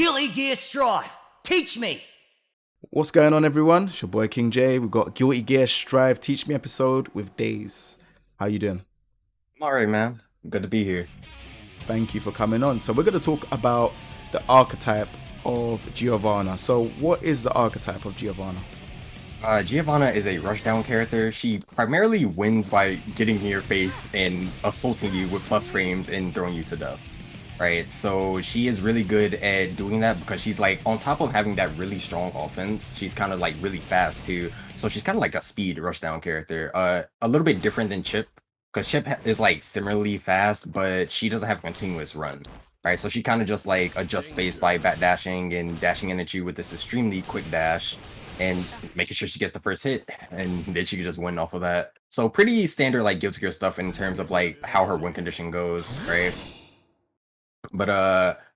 Guilty Gear Strive. Teach me. What's going on, everyone? It's your boy King J. We've got Guilty Gear Strive Teach Me episode with Daze. How you doing? I'm alright, man. Good to be here. Thank you for coming on. So we're going to talk about the archetype of Giovanna. So what is the archetype of Giovanna? Giovanna is a rushdown character. She primarily wins by getting in your face and assaulting you with plus frames and throwing you to death. Right? So she is really good at doing that because she's like, on top of having that really strong offense, she's kind of like really fast too. So she's kind of like a speed rushdown character. A little bit different than Chip, because Chip is like similarly fast, but she doesn't have a continuous run. Right? So she kind of just like adjusts space by back dashing and dashing in at you with this extremely quick dash and making sure she gets the first hit, and then she can just win off of that. So pretty standard like Guilty Gear stuff in terms of like how her win condition goes, right? But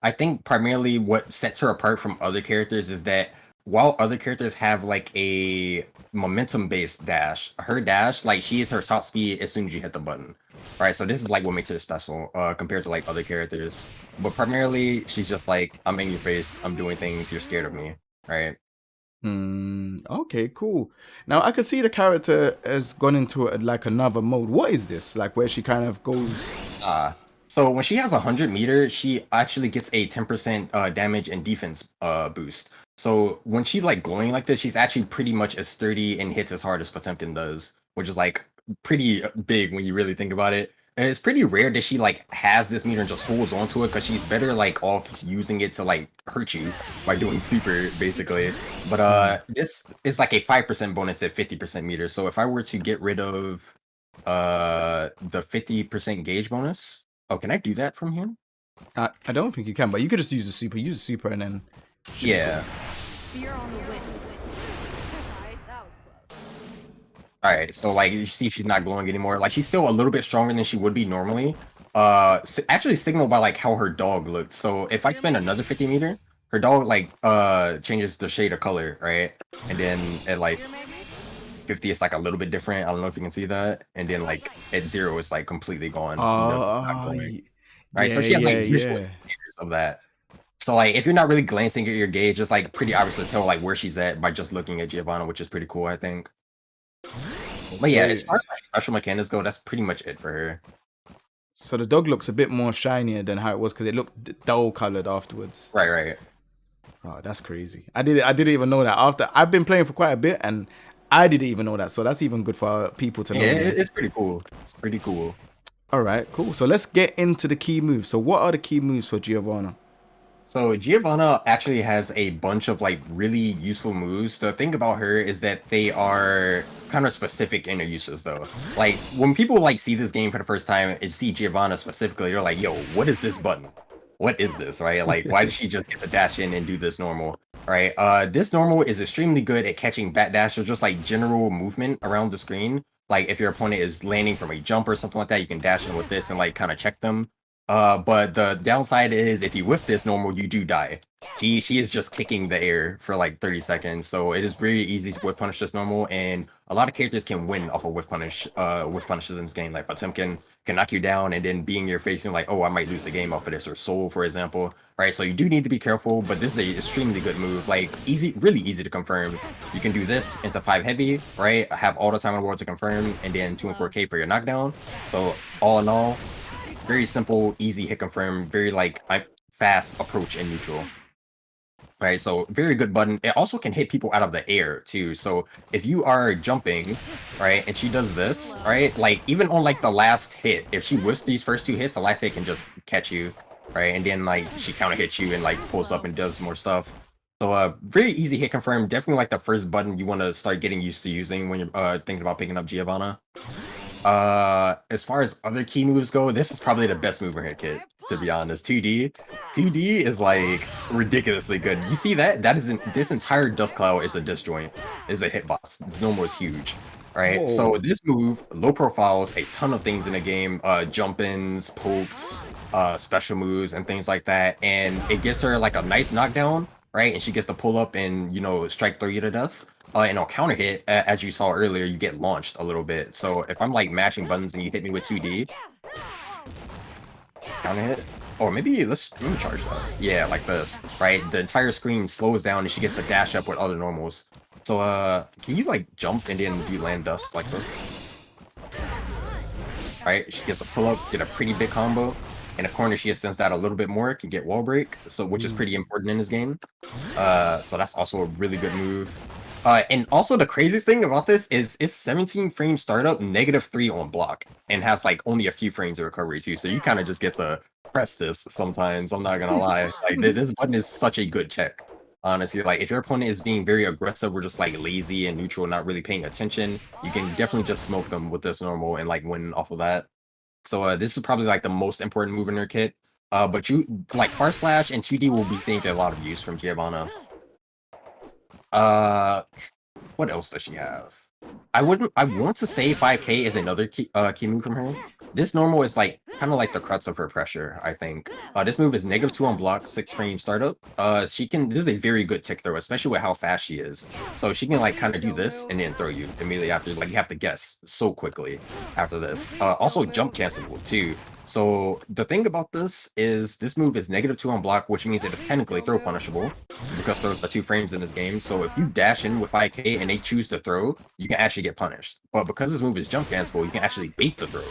I think primarily what sets her apart from other characters is that while other characters have like a momentum based dash, her dash, like, she is her top speed as soon as you hit the button. Right, so this is like what makes her special compared to like other characters. But primarily she's just like, I'm in your face, I'm doing things, you're scared of me, right? Okay, cool. Now I can see the character has gone into like another mode. What is this? Like where she kind of goes... So when she has 100 meter, she actually gets a 10% damage and defense boost. So when she's like glowing like this, she's actually pretty much as sturdy and hits as hard as Potemkin does, which is like pretty big when you really think about it. And it's pretty rare that she like has this meter and just holds onto it, because she's better like off using it to like hurt you by doing super basically. But this is like a 5% bonus at 50% meter. So if I were to get rid of the 50% gauge bonus. Oh, can I do that from here? I don't think you can, but you could just use the super. Use the super and then... Yeah. Fear on the wind. Nice, that was close. Alright, so like you see she's not glowing anymore. Like, she's still a little bit stronger than she would be normally. Actually signaled by like how her dog looked. So if I spend another 50 meter, her dog like changes the shade of color, right? And then at like 50 it's like a little bit different. I don't know if you can see that. And then like at 0 it's like completely gone. Not going. Right, so she has like visual indicators of that. So like if you're not really glancing at your gauge, it's like pretty obvious to tell like where she's at by just looking at Giovanna, which is pretty cool, I think. But yeah, as far as like special mechanics go, that's pretty much it for her. So the dog looks a bit more shinier than how it was, because it looked dull colored afterwards. Right. Oh, that's crazy. I didn't even know that. After I've been playing for quite a bit, and I didn't even know that. So that's even good for people to know. Yeah, it's pretty cool. It's pretty cool. All right, cool. So let's get into the key moves. So what are the key moves for Giovanna? So Giovanna actually has a bunch of like really useful moves. The thing about her is that they are kind of specific in their uses though. Like when people like see this game for the first time and see Giovanna specifically, they're like, yo, what is this button? What is this, right? Like, why did she just get to dash in and do this normal, right? This normal is extremely good at catching back dash or just like general movement around the screen. Like if your opponent is landing from a jump or something like that, you can dash in with this and like kind of check them. But the downside is if you whiff this normal, you do die. She is just kicking the air for like 30 seconds, so it is very easy to whiff punish this normal, and a lot of characters can win off of whiff punishes in this game. Like Potemkin can knock you down and then be in your face and like, oh, I might lose the game off of this, or Soul, for example. Right, so you do need to be careful, but this is a extremely good move. Like really easy to confirm. You can do this into 5 heavy, right? Have all the time in the world to confirm, and then 2 and 4K for your knockdown. So all in all, very simple, easy hit confirm, very like fast approach and neutral. Right, so very good button. It also can hit people out of the air too. So if you are jumping, right, and she does this, right, like even on like the last hit, if she whiffs these first 2 hits, the last hit can just catch you, right, and then like she counter hits you and like pulls up and does more stuff. So very easy hit confirm. Definitely like the first button you want to start getting used to using when you're thinking about picking up Giovanna. As far as other key moves go, this is probably the best move in her kit, to be honest. 2D is like ridiculously good. You see that? That isn't, this entire dust cloud is a disjoint, is a hitbox. This normal is huge. Right? Whoa. So this move, low profiles a ton of things in the game, jump-ins, pokes, special moves, and things like that. And it gives her like a nice knockdown, right? And she gets to pull up and, you know, strike throw you to death. And on counter hit, as you saw earlier, you get launched a little bit. So if I'm like mashing buttons and you hit me with 2D, counter hit, Or maybe let me charge this. Yeah, like this, right? The entire screen slows down and she gets to dash up with other normals. So can you like jump and then do land dust like this? Right? She gets a pull up, get a pretty big combo. In a corner, she extends that a little bit more, can get wall break, so which is pretty important in this game. So that's also a really good move. And also the craziest thing about this is it's 17 frame startup, -3 on block, and has like only a few frames of recovery too. So you kind of just get to press this sometimes. I'm not gonna lie. Like this button is such a good check. Honestly, like if your opponent is being very aggressive or just like lazy and neutral, not really paying attention, you can definitely just smoke them with this normal and like win off of that. So this is probably like the most important move in her kit. But you like Far Slash and 2D will be seeing a lot of use from Giovanna. What else does she have? I want to say 5K is another key move from her. This normal is like kind of like the crux of her pressure, I think. This move is -2 on block, 6 frame startup. This is a very good tick throw, especially with how fast she is. So she can like kind of do this and then throw you immediately after. Like you have to guess so quickly after this. Also jump cancelable too. So the thing about this is this move is -2 on block, which means it is technically throw punishable because throws are 2 frames in this game. So if you dash in with 5K and they choose to throw, you can actually get punished. But because this move is jump cancelable, you can actually bait the throw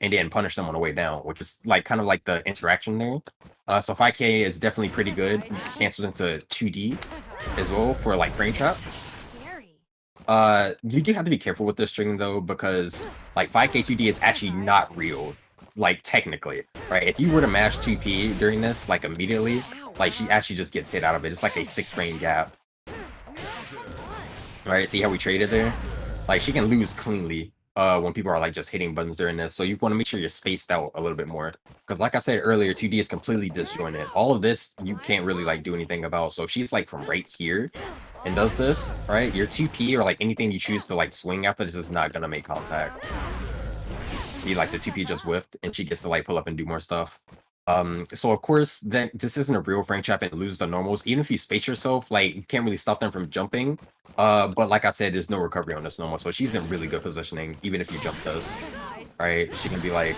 and then punish them on the way down, which is like kind of like the interaction there. So 5K is definitely pretty good. Cancels into 2D as well for like frame trap. You do have to be careful with this string though, because like 5K 2D is actually not real. Like technically, right? If you were to mash 2P during this, like immediately, like she actually just gets hit out of it. It's like a 6 frame gap. Right? See how we traded there? Like she can lose cleanly when people are like just hitting buttons during this. So you want to make sure you're spaced out a little bit more. Because like I said earlier, 2D is completely disjointed. All of this you can't really like do anything about. So if she's like from right here and does this, right? Your 2P or like anything you choose to like swing after this is not gonna make contact. See, like the 2P just whiffed and she gets to like pull up and do more stuff. So of course then this isn't a real frame trap and it loses the normals. Even if you space yourself, like you can't really stop them from jumping. But like I said, there's no recovery on this normal, so she's in really good positioning, even if you jump this. Right? She can be like,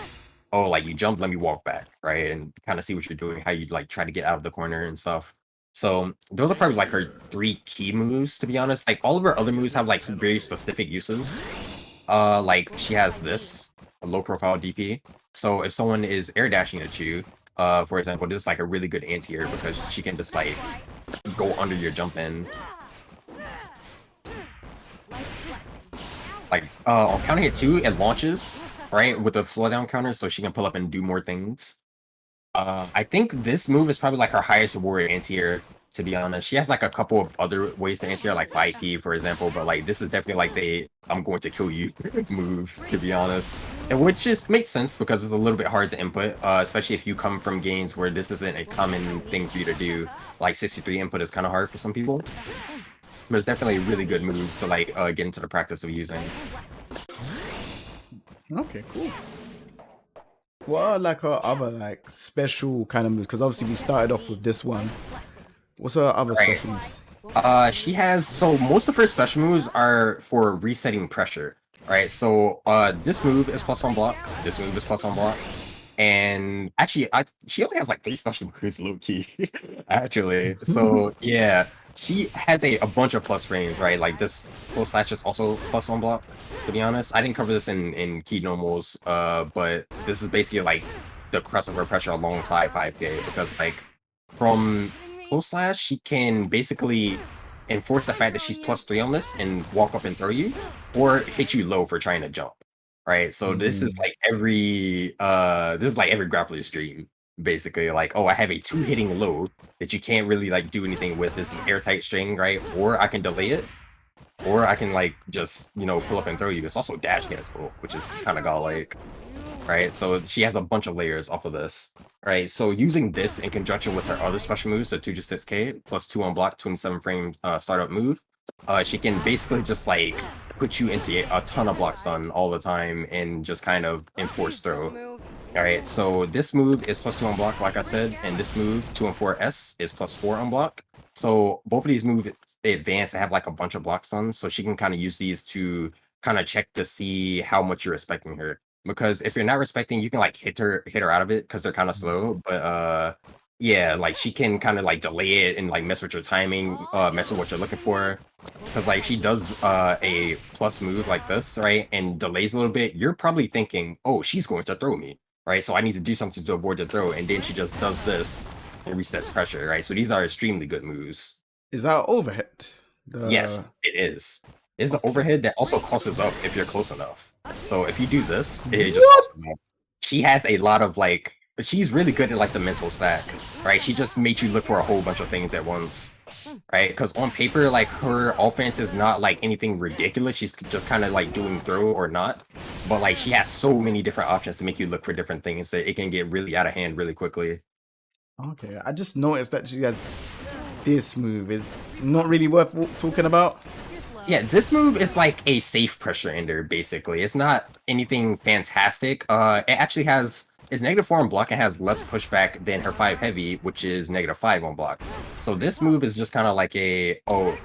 oh, like you jumped, let me walk back, right? And kind of see what you're doing, how you like try to get out of the corner and stuff. So those are probably like her 3 key moves, to be honest. Like all of her other moves have like some very specific uses. Like she has this, a low profile DP. So if someone is air dashing at you, for example, this is like a really good anti-air because she can just like go under your jump in. Like on counter hit 2, it launches, right, with a slowdown counter, so she can pull up and do more things. I think this move is probably like her highest reward anti-air, to be honest. She has like a couple of other ways to anti-air, like 5P, for example, but like this is definitely like the I'm going to kill you move, to be honest. And which just makes sense because it's a little bit hard to input, especially if you come from games where this isn't a common thing for you to do. Like 63 input is kind of hard for some people. But it's definitely a really good move to like get into the practice of using. Okay, cool. What are like her other like special kind of moves? Because obviously we started off with this one. What's her other Right. special moves? She has, so most of her special moves are for resetting pressure, right? So this move is +1 block, this move is +1 block, and actually she only has like 3 special moves, low key, actually. So yeah, she has a bunch of plus frames, right? Like this full slash is also +1 block, to be honest. I didn't cover this in key normals, but this is basically like the crux of her pressure alongside 5K, because like from full slash, she can basically enforce the fact that she's +3 on this and walk up and throw you, or hit you low for trying to jump. Right. So this is like every grappler's dream, basically. Like, oh, I have a 2 hitting low that you can't really like do anything with. This is airtight string, right? Or I can delay it, or I can like just, you know, pull up and throw you. It's also dash cancelable, which is kind of godlike. Right, so she has a bunch of layers off of this. Right, so using this in conjunction with her other special moves, the 2-6K plus 2 on block, 27 frame startup move, she can basically just like put you into a ton of block stun all the time and just kind of enforce throw. Alright, so this move is +2 on block, like I said, and this move, 2 and 4S, is +4 on block. So both of these moves, they advance and have like a bunch of block stuns, so she can kind of use these to kind of check to see how much you're expecting her. because if you're not respecting, you can like hit her out of it because they're kind of slow. But yeah, like she can kind of like delay it and like mess with your timing, mess with what you're looking for. Because like she does a plus move like this, right, and delays a little bit. You're probably thinking, oh, she's going to throw me, right? So I need to do something to avoid the throw, and then she just does this and resets pressure, right? So these are extremely good moves. Is that overhead? Yes, it is. It's an overhead that also crosses up if you're close enough. So if you do this, it just crosses up. She has a lot of like, she's really good at like the mental stack, right? She just makes you look for a whole bunch of things at once, right? Because on paper, like her offense is not like anything ridiculous. She's just kind of like doing throw or not. But like she has so many different options to make you look for different things that it can get really out of hand really quickly. Okay, I just noticed that she has this move. Is not really worth talking about. Yeah, this move is like a safe pressure ender, basically. It's not anything fantastic. It actually has, it's -4 on block and has less pushback than her 5 heavy, which is -5 on block. So this move is just kind of like a,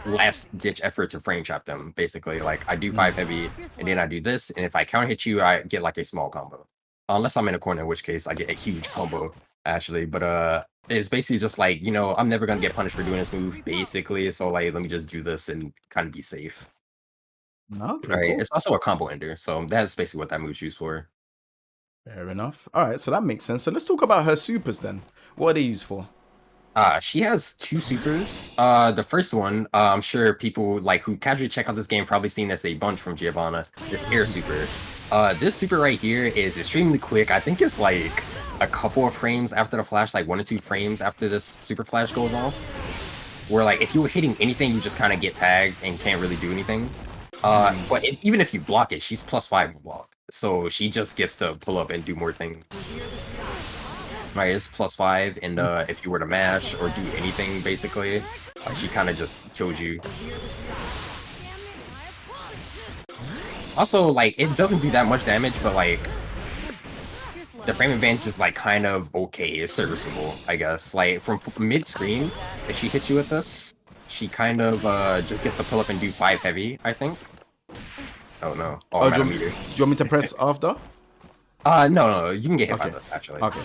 last ditch effort to frame trap them, basically. Like I do 5 heavy and then I do this, and if I counter hit you, I get like a small combo. Unless I'm in a corner, in which case I get a huge combo, actually. But it's basically just like, you know, I'm never gonna get punished for doing this move, basically. So like, let me just do this and kind of be safe. Okay, Right. cool. It's also a combo ender, so that's basically what that move's used for. Fair enough. All right, so that makes sense. So let's talk about her supers then. What are they used for? She has 2 supers. The first one, I'm sure people like who casually check out this game probably seen this a bunch from Giovanna. This air super. This super right here is extremely quick. I think it's like a couple of frames after the flash, like 1 or 2 frames after this super flash goes off. Where like if you were hitting anything, you just kind of get tagged and can't really do anything. But even if you block it, she's +5 to block. So she just gets to pull up and do more things. Right, it's +5, and if you were to mash or do anything, basically, she kind of just killed you. Also, like, it doesn't do that much damage, but like, the frame advantage is like kind of okay. It's serviceable, I guess. Like from mid-screen, if she hits you with this, she kind of just gets to pull up and do 5 heavy, I think. Oh no. Oh, I'm do at a you, meter. do you want me to press after? No, you can get hit by Okay. this, actually. Okay.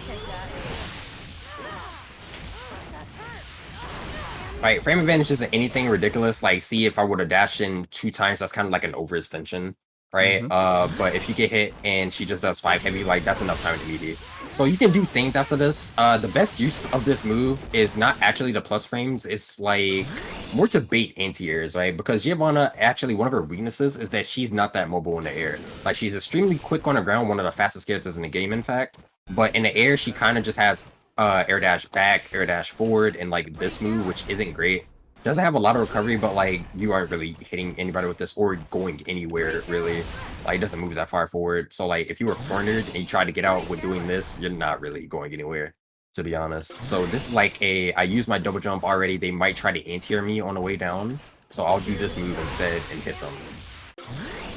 Right, frame advantage isn't anything ridiculous. Like, see, if I would have dashed in 2 times, that's kind of like an overextension, right? But if you get hit and she just does 5 heavy, like, that's enough time to mediate. So you can do things after this. The best use of this move is not actually the plus frames. It's like more to bait anti-airs, right? Because Giovanna, actually, one of her weaknesses is that she's not that mobile in the air. Like, she's extremely quick on the ground, one of the fastest characters in the game, in fact. But in the air, she kind of just has air dash back, air dash forward, and like this move, which isn't great. Doesn't have a lot of recovery, but like you aren't really hitting anybody with this or going anywhere really. Like it doesn't move that far forward. So like if you were cornered and you try to get out with doing this, you're not really going anywhere, to be honest. So this is like I used my double jump already. They might try to anti-air me on the way down. So I'll do this move instead and hit them.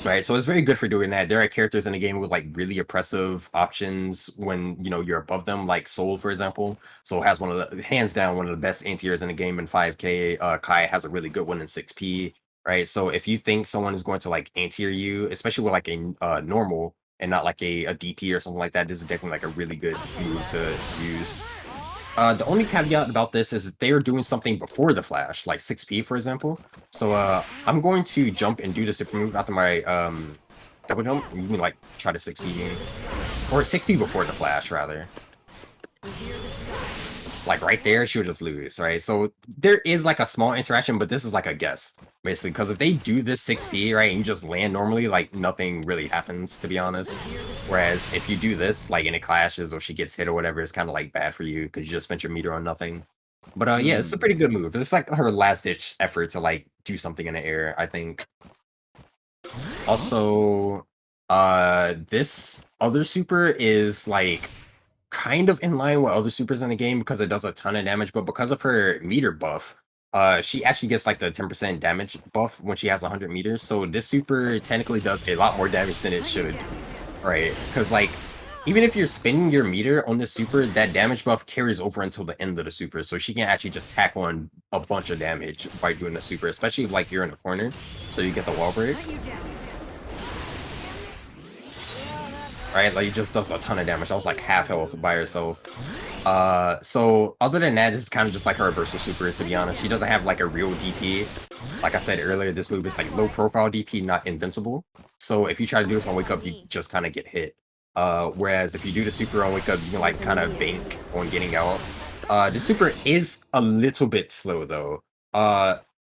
Right, so it's very good for doing that. There are characters in the game with like really oppressive options when you know you're above them, like Soul, for example. Soul has one of the hands down one of the best anti-airs in the game in 5K. Kai has a really good one in 6P. Right, so if you think someone is going to like anti-air you, especially with like a normal and not like a DP or something like that, this is definitely like a really good move to use. The only caveat about this is that they are doing something before the flash, like 6P, for example. So I'm going to jump and do the super move after my double jump. You can like try to 6P or 6P before the flash, rather. Like right there, she would just lose, right? So there is like a small interaction, but this is like a guess, basically. Because if they do this 6P, right, and you just land normally, like nothing really happens, to be honest. Whereas if you do this, like and it clashes or she gets hit or whatever, it's kind of like bad for you because you just spent your meter on nothing. But yeah, it's a pretty good move. It's like her last ditch effort to like do something in the air, I think. Also, this other super is like kind of in line with other supers in the game because it does a ton of damage, but because of her meter buff, she actually gets like the 10% damage buff when she has 100 meters. So this super technically does a lot more damage than it should, right? Because like even if you're spinning your meter on this super, that damage buff carries over until the end of the super, so she can actually just tack on a bunch of damage by doing the super, especially if like you're in a corner, so you get the wall break. right? Like, it just does a ton of damage. I was like half health by herself. So other than that, this is kind of just like her reversal super, to be honest. She doesn't have like a real DP. Like I said earlier, this move is like low profile DP, not invincible. So if you try to do this on wake up, you just kind of get hit. Whereas if you do the super on wake up, you can like kind of bank on getting out. The super is a little bit slow though.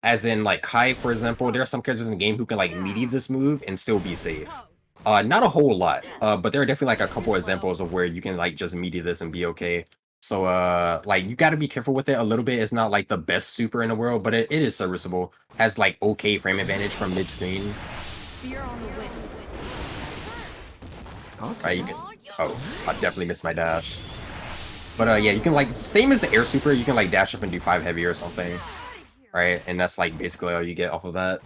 As in like Kai, for example, there are some characters in the game who can like melee this move and still be safe. Not a whole lot, but there are definitely like a couple examples of where you can like just melee this and be okay. So like you got to be careful with it a little bit. It's not like the best super in the world, but it is serviceable. Has like okay frame advantage from mid screen. Fear on the wind. Okay. Right, you can. Oh, I definitely missed my dash. But yeah, you can like same as the air super. You can like dash up and do 5 heavy or something, right? And that's like basically all you get off of that.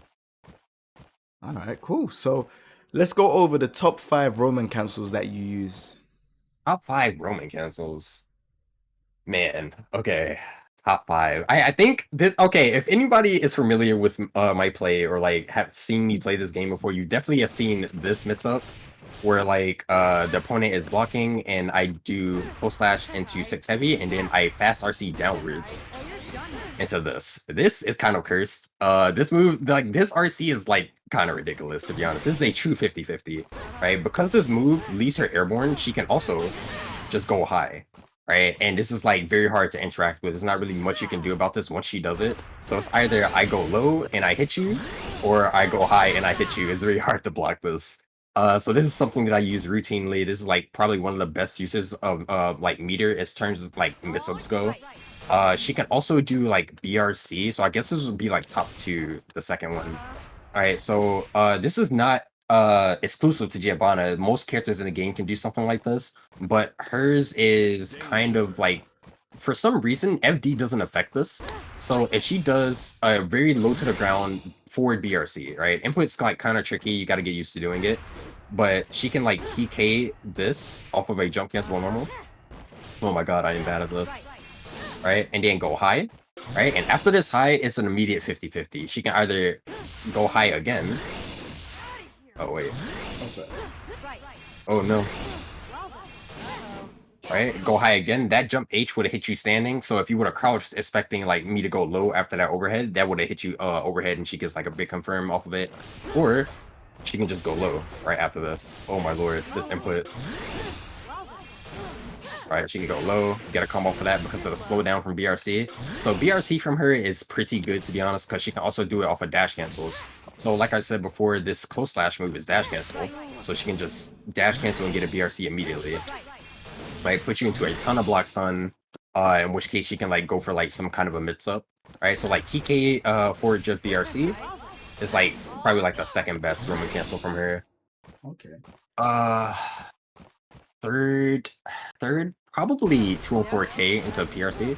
All right, cool. So let's go over the top 5 Roman cancels that you use. Top 5 Roman cancels. Man, okay. Top 5. I think this, okay, if anybody is familiar with my play or like have seen me play this game before, you definitely have seen this mix-up where like the opponent is blocking and I do post slash into 6 heavy and then I fast RC downwards into this. This is kind of cursed. This move, like this RC is like kind of ridiculous, to be honest. This is a true 50-50, right? Because this move leaves her airborne, she can also just go high, right? And this is like very hard to interact with. There's not really much you can do about this once she does it. So it's either I go low and I hit you, or I go high and I hit you. It's very hard to block this. So this is something that I use routinely. This is like probably one of the best uses of like meter as terms of like mix-ups go. She can also do like BRC, so I guess this would be like top 2, the second one. Alright, so this is not exclusive to Giovanna. Most characters in the game can do something like this, but hers is kind of like, for some reason, FD doesn't affect this. So if she does a very low to the ground forward BRC, right? Input's like kind of tricky, you got to get used to doing it. But she can like TK this off of a jump cancel normal. Oh my god, I am bad at this. Right? And then go high, right? And after this high, it's an immediate 50-50. She can either go high again. Oh, wait. Oh, no. Right? Go high again. That jump H would have hit you standing. So if you would have crouched expecting like me to go low after that overhead, that would have hit you overhead and she gets like a big confirm off of it. Or she can just go low right after this. Oh my lord, this input. Right, she can go low, get a combo for that because of the slowdown from BRC. So BRC from her is pretty good, to be honest, because she can also do it off of dash cancels. So like I said before, this close slash move is dash cancel. So she can just dash cancel and get a BRC immediately. Right, put you into a ton of block stun, in which case she can like go for like some kind of a mix-up. Right, so like TK for just BRC is like probably like the second best Roman cancel from her. Okay. Third, probably 204k into PRC.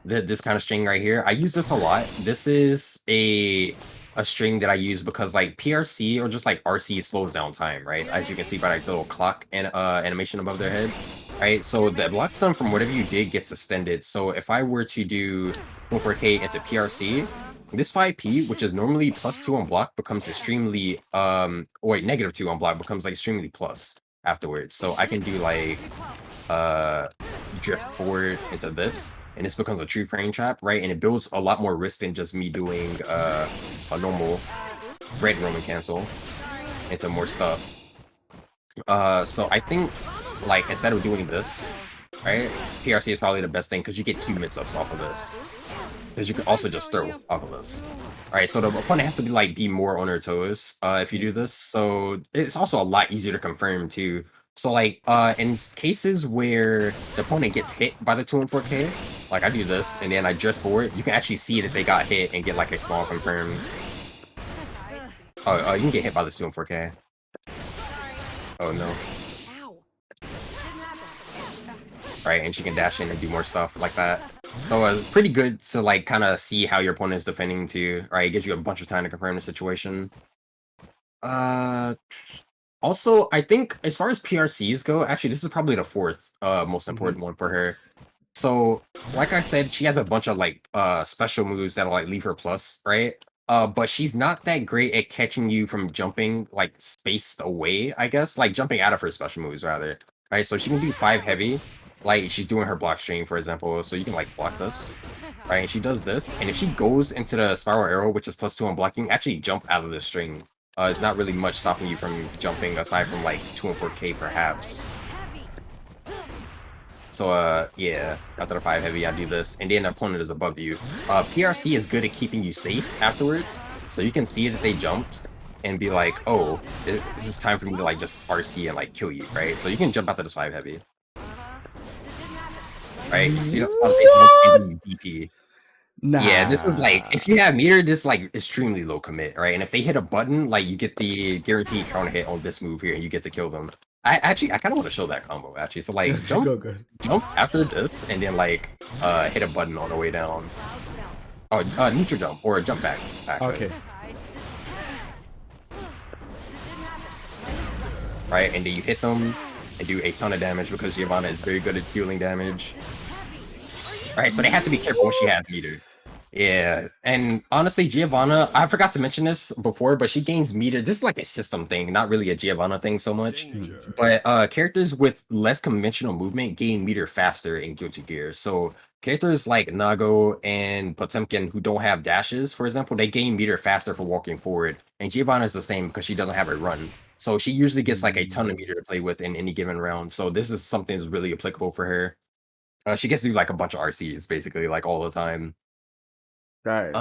This kind of string right here. I use this a lot. This is a string that I use because like PRC or just like RC slows down time, right? As you can see by like the little clock and animation above their head. Right, so the block stun from whatever you did gets extended. So if I were to do 204k into PRC, this 5p, which is normally +2 on block, becomes extremely or wait, -2 on block becomes like extremely plus afterwards. So I can do like drift forward into this, and this becomes a true frame trap, right? And it builds a lot more risk than just me doing a normal red Roman cancel into more stuff. So I think like instead of doing this, right, PRC is probably the best thing because you get 2 mix-ups off of this. Because you can also just throw off of this. Alright, so the opponent has to be more on her toes if you do this. So it's also a lot easier to confirm too. So like in cases where the opponent gets hit by the 214k, like I do this and then I drift forward, you can actually see that they got hit and get like a small confirm. Oh, you can get hit by the 214k. Oh no. Right, and she can dash in and do more stuff like that. So pretty good to like kind of see how your opponent is defending too. Right, it gives you a bunch of time to confirm the situation. Also, I think as far as PRCs go, actually this is probably the 4th most important one for her. So like I said, she has a bunch of like special moves that'll like leave her plus, right? But she's not that great at catching you from jumping like spaced away, I guess. Like jumping out of her special moves rather. Right, so she can do 5 heavy. Like she's doing her block string, for example. So you can like block this. Right, and she does this. And if she goes into the spiral arrow, which is +2 on blocking, actually jump out of the string. It's not really much stopping you from jumping aside from like 2 and 4K perhaps. So yeah, after the 5 heavy, I do this, and then the opponent is above you. PRC is good at keeping you safe afterwards, so you can see that they jumped and be like, oh, this is time for me to like just RC and like kill you, right? So you can jump after this 5 heavy. Right, you see that's how they jump DP. Nah. Yeah, this is like, if you have meter, this is like extremely low commit, right? And if they hit a button, like you get the guaranteed counter hit on this move here, and you get to kill them. I kind of want to show that combo actually. So like jump after this, and then like hit a button on the way down. Oh, neutral jump or a jump back. Actually. Okay. Right, and then you hit them and do a ton of damage because Giovanna is very good at dealing damage. Right, so they have to be careful when she has meter. Yeah, and honestly, Giovanna, I forgot to mention this before, but she gains meter. This is like a system thing, not really a Giovanna thing so much. But characters with less conventional movement gain meter faster in Guilty Gear. So characters like Nago and Potemkin who don't have dashes, for example, they gain meter faster for walking forward. And Giovanna is the same because she doesn't have a run. So she usually gets like a ton of meter to play with in any given round. So this is something that's really applicable for her. She gets to do like a bunch of RCs basically, like all the time. That is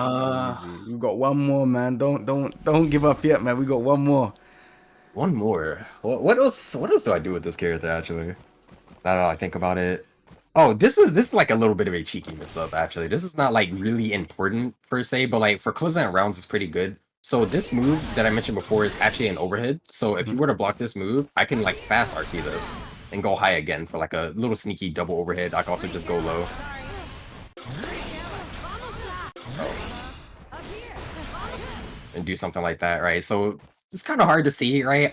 crazy. We got one more, man. Don't give up yet, man. We got one more. One more. What else? What else do I do with this character? Actually, I don't know. I think about it. Oh, this is like a little bit of a cheeky mix-up. Actually, this is not like really important per se, but like for closing out rounds, it's pretty good. So this move that I mentioned before is actually an overhead. So if you were to block this move, I can like fast RT this and go high again for like a little sneaky double overhead. I can also just go low. And do something like that, right? So it's kind of hard to see, right?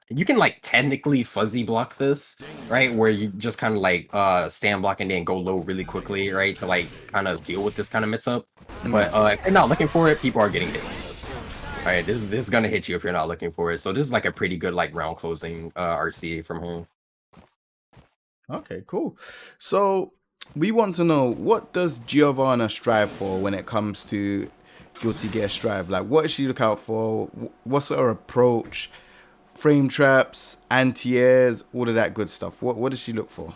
You can like technically fuzzy block this, right? Where you just kind of like stand block and then go low really quickly, right? To like kind of deal with this kind of mix up. But if you're not looking for it, people are getting hit with this. All right, this is gonna hit you if you're not looking for it. So this is like a pretty good like round closing RC from her. Okay, cool. So we want to know, what does Giovanna strive for when it comes to Guilty Gear Strive? Like, what does she look out for? What's her approach? Frame traps, anti-airs, all of that good stuff. What does she look for?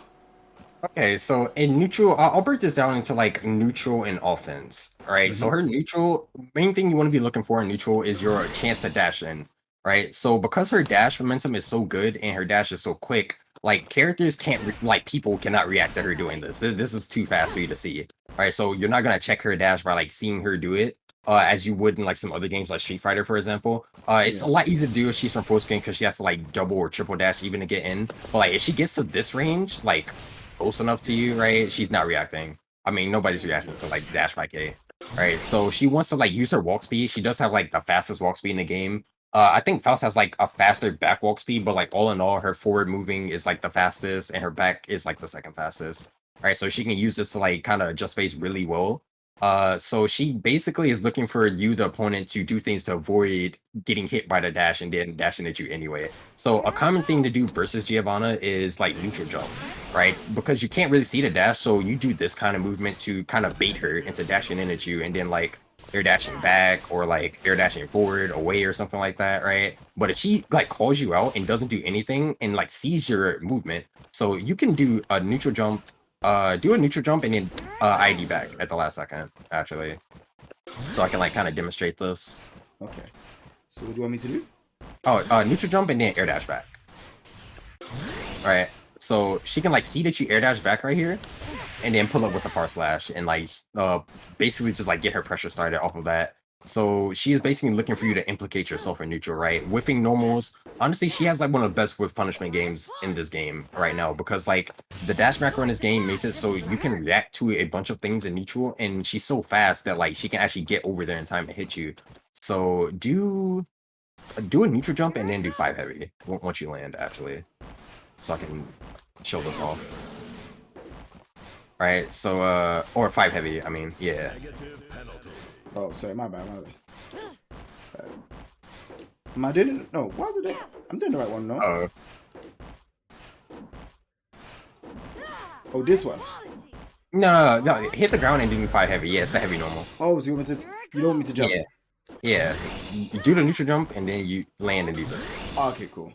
Okay, so in neutral, I'll break this down into like neutral and offense. All right, so her neutral, main thing you want to be looking for in neutral is your chance to dash in. Right, so because her dash momentum is so good and her dash is so quick, like characters can't like people cannot react to her doing this. This is too fast for you to see. All right, so you're not gonna check her dash by like seeing her do it. As you would in like some other games like Street Fighter, for example. It's a lot easier to do if she's from full screen because she has to like double or triple dash even to get in. But like if she gets to this range, like close enough to you, right, she's not reacting. I mean, nobody's reacting to like dash by K. Right, so she wants to like use her walk speed. She does have like the fastest walk speed in the game. I think Faust has like a faster back walk speed, but like all in all, her forward moving is like the fastest and her back is like the second fastest. All right, so she can use this to like kind of adjust phase really well. So she basically is looking for you, the opponent, to do things to avoid getting hit by the dash and then dashing at you anyway. So a common thing to do versus Giovanna is like neutral jump, right? Because you can't really see the dash, so you do this kind of movement to kind of bait her into dashing in at you and then like air dashing back or like air dashing forward, away or something like that, right? But if she like calls you out and doesn't do anything and like sees your movement, so you can do a neutral jump, and then ID back at the last second, actually. So I can like kind of demonstrate this. Okay. So what do you want me to do? Oh, neutral jump and then air dash back. Right. So she can like see that you air dash back right here, and then pull up with the far slash and like basically just like get her pressure started off of that. So she is basically looking for you to implicate yourself in neutral, right? Whiffing normals. Honestly, she has like one of the best whiff punishment games in this game right now because like the dash macro in this game makes it so you can react to a bunch of things in neutral, and she's so fast that like she can actually get over there in time to hit you. So do a neutral jump and then do 5 heavy once you land, actually. So I can show this off. Right, so or 5 heavy, I mean, yeah. Oh, sorry, my bad, my bad. Am I doing it? No, why is it there? I'm doing the right one, no? Oh, Oh, this one. no, no, hit the ground and do 5 heavy. Yeah, it's the heavy normal. Oh, so you don't want me to jump? Yeah. Yeah. You do the neutral jump and then you land and do this. Oh, okay, cool.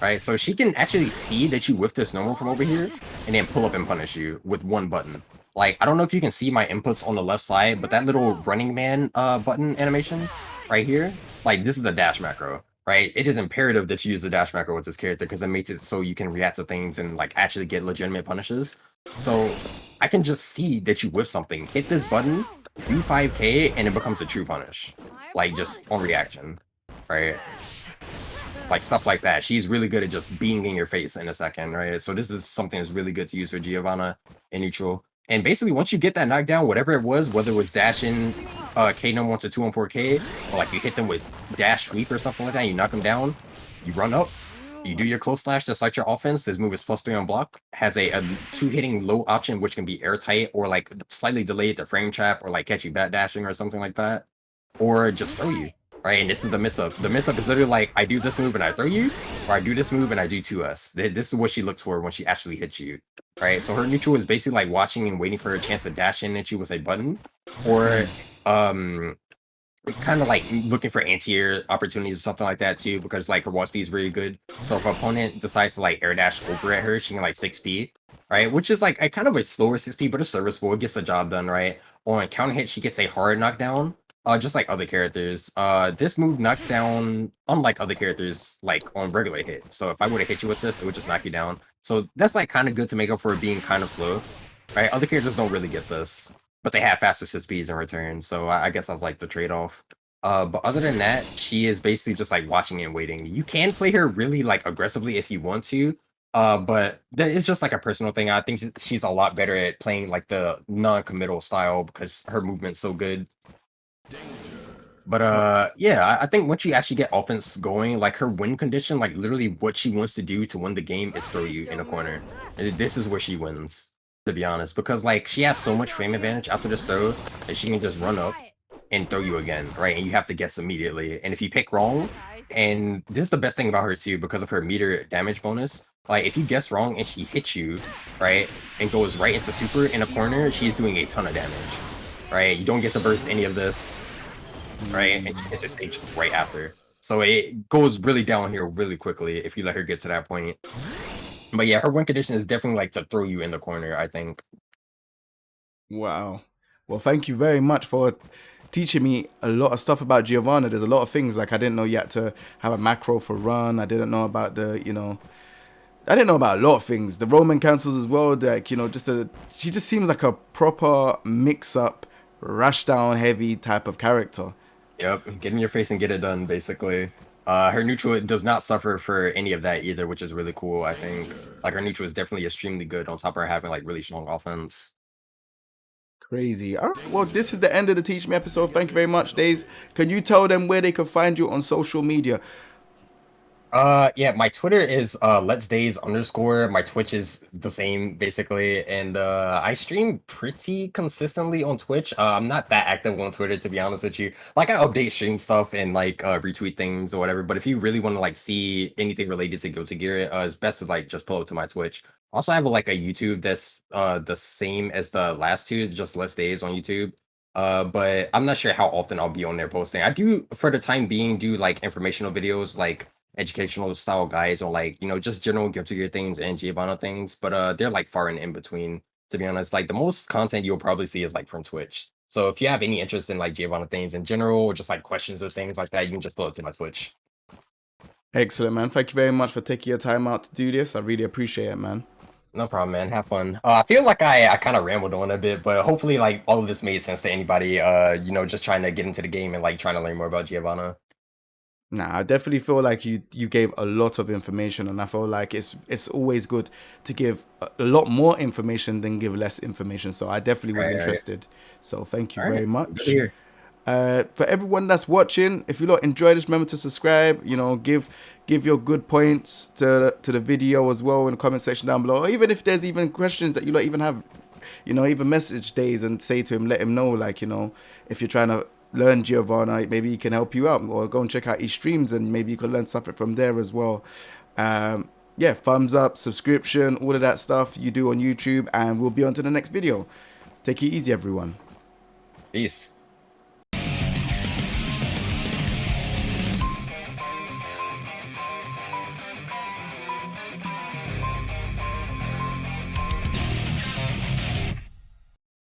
Right, so she can actually see that you whiff this normal from over here and then pull up and punish you with one button. Like, I don't know if you can see my inputs on the left side, but that little running man button animation right here, like this is a dash macro, right? It is imperative that you use the dash macro with this character because it makes it so you can react to things and like actually get legitimate punishes. So I can just see that you whiff something, hit this button, do 5k, and it becomes a true punish. Like just on reaction, right? Like stuff like that. She's really good at just being in your face in a second, right? So this is something that's really good to use for Giovanna in neutral. And basically, once you get that knockdown, whatever it was, whether it was dashing K number 1 to 2 on 4K, or like you hit them with dash sweep or something like that, you knock them down, you run up, you do your close slash to start your offense. This move is +3 on block, has a 2-hitting low option, which can be airtight or like slightly delayed to frame trap or like catch you back dashing or something like that, or just throw you. Right, and this is the miss-up. The miss-up is literally like, I do this move and I throw you, or I do this move and I do 2S. This is what she looks for when she actually hits you, right? So her neutral is basically like watching and waiting for her chance to dash in at you with a button, or kind of like looking for anti-air opportunities or something like that too, because like her wall speed is really good. So if an opponent decides to like air dash over at her, she can like 6p, right? Which is like a kind of a slower 6p, but it's serviceable. It gets the job done, right? On counter hit, she gets a hard knockdown. Just like other characters, this move knocks down, unlike other characters, like on regular hit. So if I would have hit you with this, it would just knock you down. So that's like kind of good to make up for it being kind of slow, right? Other characters don't really get this, but they have faster sit speeds in return. So I guess that's like the trade-off. But other than that, she is basically just like watching and waiting. You can play her really like aggressively if you want to, but it's just like a personal thing. I think she's a lot better at playing like the non-committal style because her movement's so good. But yeah, I think once you actually get offense going, like her win condition, like literally what she wants to do to win the game is throw you in a corner. And this is where she wins, to be honest, because like she has so much frame advantage after this throw that she can just run up and throw you again, right? And you have to guess immediately. And if you pick wrong, and this is the best thing about her too, because of her meter damage bonus, like if you guess wrong and she hits you, right, and goes right into super in a corner, she's doing a ton of damage. Right, you don't get to burst any of this, right? And it's a stage right after. So it goes really down here really quickly if you let her get to that point. But yeah, her win condition is definitely like to throw you in the corner, I think. Wow. Well, thank you very much for teaching me a lot of stuff about Giovanna. There's a lot of things like I didn't know you had to have a macro for run. I didn't know about the, I didn't know about a lot of things. The Roman cancels as well. Like, she just seems like a proper mix-up, rush down heavy type of character. Yep, get in your face and get it done, basically. Her neutral does not suffer for any of that either, which is really cool, I think. Like, her neutral is definitely extremely good on top of her having, like, really strong offense. Crazy. All right, well, this is the end of the Teach Me episode. Thank you very much, Daze. Can you tell them where they can find you on social media? Yeah, my Twitter is Let's Daze _. My Twitch is the same basically, and I stream pretty consistently on Twitch. I'm not that active on Twitter, to be honest with you. Like, I update stream stuff and like retweet things or whatever. But if you really want to like see anything related to Guilty Gear, it's best to like just pull up to my Twitch. Also, I have like a YouTube that's the same as the last two, just Let's Daze on YouTube. But I'm not sure how often I'll be on there posting. I do, for the time being, do like informational videos, like educational style guides on like, just general Guilty Gear things and Giovanna things, but they're like far and in between, to be honest. Like the most content you'll probably see is like from Twitch. So if you have any interest in like Giovanna things in general, or just like questions or things like that, you can just pull up to my Twitch. Excellent, man. Thank you very much for taking your time out to do this. I really appreciate it, man. No problem, man. Have fun. I feel like I kind of rambled on a bit, but hopefully like all of this made sense to anybody, just trying to get into the game and like trying to learn more about Giovanna. Nah, I definitely feel like you gave a lot of information, and I feel like it's always good to give a lot more information than give less information. So I definitely was interested. So thank you very much. For everyone that's watching, if you lot enjoy this, remember to subscribe. Give your good points to the video as well in the comment section down below. Or even if there's even questions that you lot even have, you know, even message Daze and say to him, let him know, like, you know, if you're trying to learn Giovanna, maybe he can help you out, or go and check out his streams and maybe you can learn something from there as well. Yeah, thumbs up, subscription, all of that stuff you do on YouTube, and we'll be on to the next video. Take it easy, everyone. Peace.